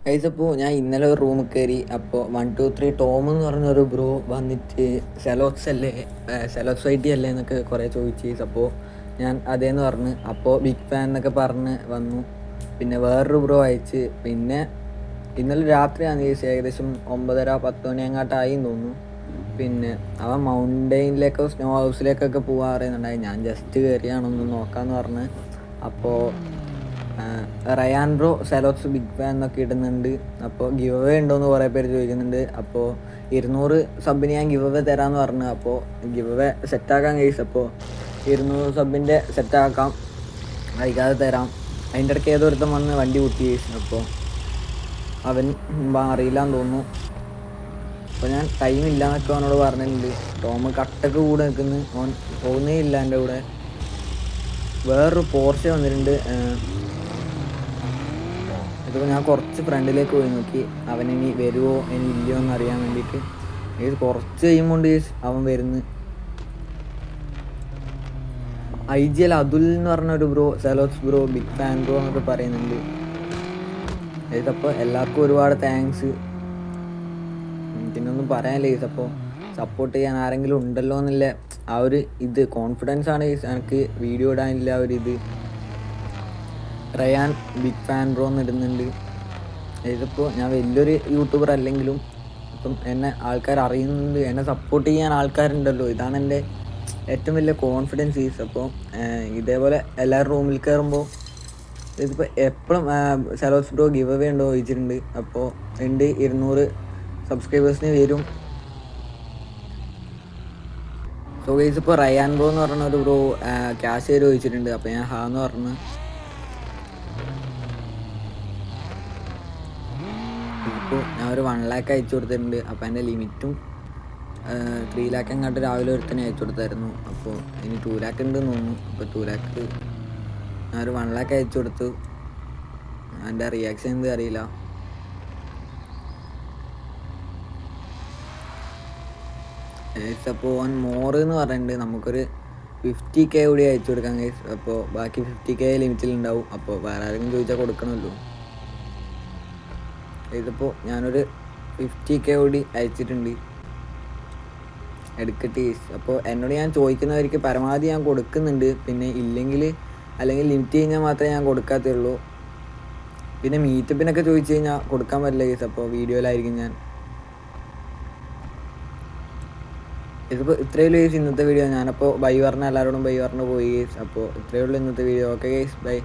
Guys അപ്പോൾ ഞാൻ ഇന്നലെ ഒരു റൂമിൽ കയറി. അപ്പോൾ 123 ടോം എന്ന് പറഞ്ഞൊരു ബ്രോ വന്നിട്ട് സെലോക്സ് ഐ ടി അല്ലേ എന്നൊക്കെ കുറേ ചോദിച്ചു. അപ്പോൾ ഞാൻ അതേന്ന് പറഞ്ഞ്, അപ്പോൾ ബിഗ് ഫാൻ എന്നൊക്കെ പറഞ്ഞ് വന്നു. പിന്നെ വേറൊരു ബ്രോ അയച്ച്. പിന്നെ ഇന്നലെ രാത്രിയാണ് ഗൈസ്, ഏകദേശം 9:30-10 മണി അങ്ങോട്ടായി തോന്നുന്നു. പിന്നെ അവൻ മൗണ്ടെയിനിലേക്കോ സ്നോ ഹൗസിലേക്കൊക്കെ പോകാൻ അറിയുന്നുണ്ടായി. ഞാൻ ജസ്റ്റ് കയറിയാണൊന്ന് നോക്കാമെന്ന് പറഞ്ഞ്. അപ്പോൾ റയാൻ ബ്രോ സെലോക്സ് ബിഗ് ഫാൻ എന്നൊക്കെ ഇടുന്നുണ്ട്. അപ്പോൾ ഗിവ് അവേ ഉണ്ടോയെന്ന് കുറേ പേര് ചോദിക്കുന്നുണ്ട്. അപ്പോൾ 200 സബിന് ഞാൻ ഗിവ് അവേ തരാമെന്ന് പറഞ്ഞു. അപ്പോൾ ഗിവ് അവേ സെറ്റാക്കാൻ കഴിയും. അപ്പോൾ 200 സബിൻ്റെ സെറ്റാക്കാം, വൈകാതെ തരാം. അതിൻ്റെ ഇടയ്ക്ക് ഏതൊരുത്തം വന്ന് വണ്ടി കുത്തി കഴിച്ചു. അപ്പോൾ അവൻ അറിയില്ലാന്ന് തോന്നുന്നു. അപ്പോൾ ഞാൻ ടൈമില്ല എന്നൊക്കെ അവനോട് പറഞ്ഞിട്ടുണ്ട്. ടോം കട്ടക്ക് കൂടെ നിൽക്കുന്നു, അവൻ പോകുന്നേ ഇല്ല എൻ്റെ കൂടെ. വേറൊരു പോർഷെ വന്നിട്ടുണ്ട്. ഇതിപ്പോൾ ഞാൻ കുറച്ച് ഫ്രണ്ടിലേക്ക് പോയി നോക്കി, അവനിനി വരുമോ ഇനി ഇല്ലയോ എന്ന് അറിയാൻ വേണ്ടിയിട്ട്. കുറച്ച് കഴിയുമ്പോൾ അവൻ വരുന്നു. IGL അതുൽ എന്ന് പറഞ്ഞൊരു ബ്രോ, സെലോക്സ് ബ്രോ ബിഗ് ഫാൻ ബ്രോ എന്നൊക്കെ പറയുന്നുണ്ട്. അപ്പോൾ എല്ലാവർക്കും ഒരുപാട് താങ്ക്സ്. പിന്നൊന്നും പറയാനില്ല ഗൈസ്. അപ്പോൾ സപ്പോർട്ട് ചെയ്യാൻ ആരെങ്കിലും ഉണ്ടല്ലോ എന്നുള്ള ആ ഒരു കോൺഫിഡൻസ് ആണ് ഗൈസ് എനിക്ക് വീഡിയോ ഇടാനില്ല ഒരിത്. റയാൻ ബിഗ് ഫാൻ ബ്രോ എന്ന് ഇടുന്നുണ്ട്. ഇതിപ്പോൾ ഞാൻ വലിയൊരു യൂട്യൂബർ അല്ലെങ്കിലും ഇപ്പം എന്നെ ആൾക്കാർ അറിയുന്നുണ്ട്, എന്നെ സപ്പോർട്ട് ചെയ്യാൻ ആൾക്കാരുണ്ടല്ലോ. ഇതാണ് എൻ്റെ ഏറ്റവും വലിയ കോൺഫിഡൻസ് ഈസ്. അപ്പോൾ ഇതേപോലെ എല്ലാവരും റൂമിൽ കയറുമ്പോൾ ഇതിപ്പോൾ എപ്പോഴും സെലോക്സ് ബ്രോ ഗിവ് അവേ ഉണ്ടോ ചോദിച്ചിട്ടുണ്ട്. അപ്പോൾ ഉണ്ട്, 200 സബ്സ്ക്രൈബേഴ്സിന് വരും. സോ ഗൈസ്, ഇപ്പോൾ റയാൻ ബ്രോ എന്ന് പറഞ്ഞ ഒരു ബ്രോ ക്യാഷ് തരും ചോദിച്ചിട്ടുണ്ട്. അപ്പോൾ ഞാൻ ഹാന്ന് പറഞ്ഞു. ഇപ്പോൾ ഞാൻ ഒരു 1 lakh അയച്ചു കൊടുത്തിട്ടുണ്ട്. അപ്പോൾ എൻ്റെ ലിമിറ്റും 3 lakh അങ്ങോട്ട് രാവിലെ ഒരുത്തന്നെ അയച്ചു കൊടുത്തായിരുന്നു. അപ്പോൾ ഇനി 2 lakh ഉണ്ടെന്ന് തോന്നുന്നു. അപ്പോൾ 2 lakh ഞാനൊരു 1 lakh അയച്ചു കൊടുത്തു. എൻ്റെ റിയാക്ഷൻ എന്ത് അറിയില്ല. അപ്പോൾ മോർ എന്ന് പറഞ്ഞിട്ടുണ്ട്, നമുക്കൊരു 50K കൂടി അയച്ചു കൊടുക്കാം ഗൈസ്. അപ്പോൾ ബാക്കി 50K ലിമിറ്റിലുണ്ടാവും. അപ്പോൾ വേറെ ആരെങ്കിലും ചോദിച്ചാൽ കൊടുക്കണമല്ലോ. ഇതിപ്പോൾ ഞാനൊരു 50K കൂടി അയച്ചിട്ടുണ്ട്, എടുക്കട്ടെ. അപ്പോൾ എന്നോട് ഞാൻ ചോദിക്കുന്നവർക്ക് പരമാവധി ഞാൻ കൊടുക്കുന്നുണ്ട്. പിന്നെ അല്ലെങ്കിൽ ലിമിറ്റ് കഴിഞ്ഞാൽ മാത്രമേ ഞാൻ കൊടുക്കാത്തുള്ളൂ. പിന്നെ മീറ്റപ്പിനൊക്കെ ചോദിച്ചു കഴിഞ്ഞാൽ കൊടുക്കാൻ പറ്റില്ല കേസ്. അപ്പോൾ വീഡിയോയിലായിരിക്കും ഞാൻ. ഇതിപ്പോൾ ഇത്രയേ ഉള്ളൂ കേസ് ഇന്നത്തെ വീഡിയോ. ഞാനപ്പോൾ ബൈ പറഞ്ഞ എല്ലാവരോടും ബൈ പറഞ്ഞു പോയി കേസ്. അപ്പോൾ ഇത്രയേ ഉള്ളൂ ഇന്നത്തെ വീഡിയോ. Okay case, by.